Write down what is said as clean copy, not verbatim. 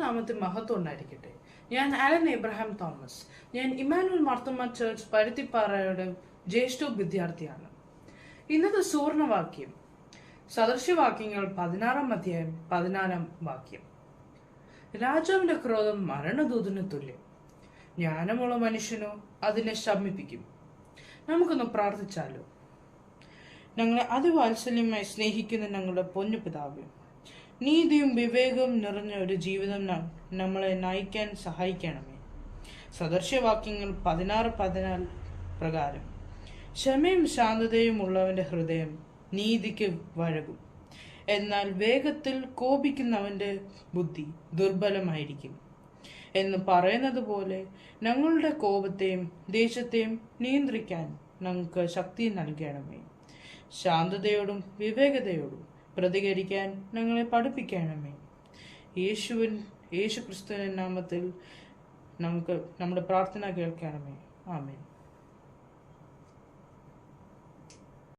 നാമത്തിൽ മഹത്വം ഉണ്ടായിരിക്കട്ടെ. ഞാൻ ആലൻ എബ്രഹാം തോമസ്. ഞാൻ ഇമ്മാനുവൽ മാർത്തോമ ചർച്ച് പരുത്തിപ്പാറയുടെ ജ്യേഷ്ഠ വിദ്യാർത്ഥിയാണ്. ഇന്നത്തെ സുവർണവാക്യം സദൃശ്യവാക്യങ്ങൾ 16-ാം അധ്യായം 14-ാം വാക്യം. രാജാവിന്റെ ക്രോധം മരണദൂതന് തുല്യം, ജ്ഞാനമുള്ള മനുഷ്യനോ അതിനെ ശമിപ്പിക്കും. നമുക്കൊന്ന് പ്രാർത്ഥിച്ചാലോ. ഞങ്ങളെ അതിവാത്സല്യമായി സ്നേഹിക്കുന്ന ഞങ്ങളുടെ പൊന്നു പിതാവേ, നീതിയും വിവേകവും നിറഞ്ഞ ഒരു ജീവിതം നമ്മളെ നയിക്കാൻ സഹായിക്കണമേ. സദൃശ്യവാക്യങ്ങൾ 16-14 പ്രകാരം ക്ഷമയും ശാന്തതയും ഉള്ളവന്റെ ഹൃദയം നീതിക്ക് വഴകും, എന്നാൽ വേഗത്തിൽ കോപിക്കുന്നവന്റെ ബുദ്ധി ദുർബലമായിരിക്കും എന്ന് പറയുന്നത് പോലെ ഞങ്ങളുടെ കോപത്തെയും ദേഷ്യത്തെയും നിയന്ത്രിക്കാൻ ഞങ്ങൾക്ക് ശക്തി നൽകണമേ. ശാന്തതയോടും വിവേകതയോടും പ്രതികരിക്കാൻ ഞങ്ങളെ പഠിപ്പിക്കണമേ. യേശു ക്രിസ്തുവിന്റെ നാമത്തിൽ നമുക്ക് നമ്മുടെ പ്രാർത്ഥന കേൾക്കണമേ. ആമേൻ.